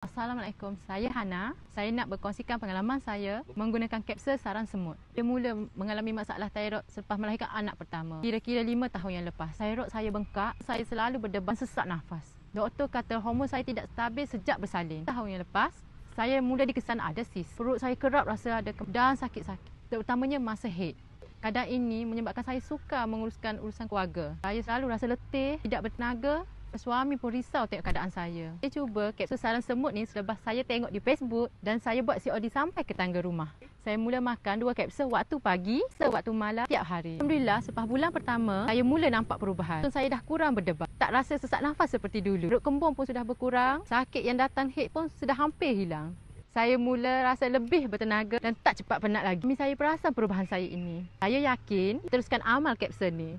Assalamualaikum, saya Hana. Saya nak berkongsikan pengalaman saya menggunakan kapsul sarang semut. Saya mula mengalami masalah thyroid selepas melahirkan anak pertama. Kira-kira 5 tahun yang lepas. Thyroid saya bengkak, saya selalu berdebar sesak nafas. Doktor kata hormon saya tidak stabil sejak bersalin. Tahun yang lepas, saya mula dikesan ada sis. Perut saya kerap rasa ada dan sakit-sakit, terutamanya masa haid. Keadaan ini menyebabkan saya sukar menguruskan urusan keluarga. Saya selalu rasa letih, tidak bertenaga. Suami pun risau tengok keadaan saya. Saya cuba kapsul sarang semut ni selepas saya tengok di Facebook dan saya buat COD sampai ke tangga rumah. Saya mula makan 2 kapsul waktu pagi, waktu malam setiap hari. Alhamdulillah, selepas bulan pertama, saya mula nampak perubahan. Saya dah kurang berdebar. Tak rasa sesak nafas seperti dulu. Perut kembung pun sudah berkurang. Sakit yang datang haid pun sudah hampir hilang. Saya mula rasa lebih bertenaga dan tak cepat penat lagi. Saya perasan perubahan saya ini. Saya yakin teruskan amal kapsul ni.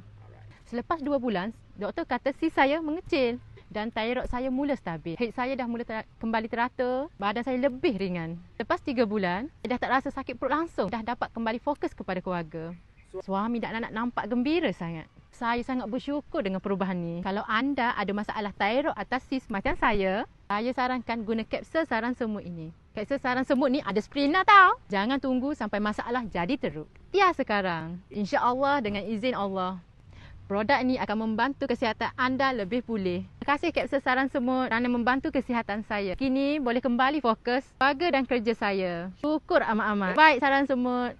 Selepas 2 bulan, doktor kata sis saya mengecil dan thyroid saya mula stabil. Haid saya dah mula kembali teratur, badan saya lebih ringan. Lepas 3 bulan, saya dah tak rasa sakit perut langsung. Dah dapat kembali fokus kepada keluarga. Suami dan anak nampak gembira sangat. Saya sangat bersyukur dengan perubahan ni. Kalau anda ada masalah thyroid atau sis macam saya sarankan guna kapsul sarang semut ini. Kapsul sarang semut ni ada sprina tau. Jangan tunggu sampai masalah jadi teruk. Ya sekarang. InsyaAllah dengan izin Allah. Produk ini akan membantu kesihatan anda lebih pulih. Terima kasih kapsul sarang semut kerana membantu kesihatan saya. Kini boleh kembali fokus keluarga dan kerja saya. Syukur amat-amat. Baik sarang semut.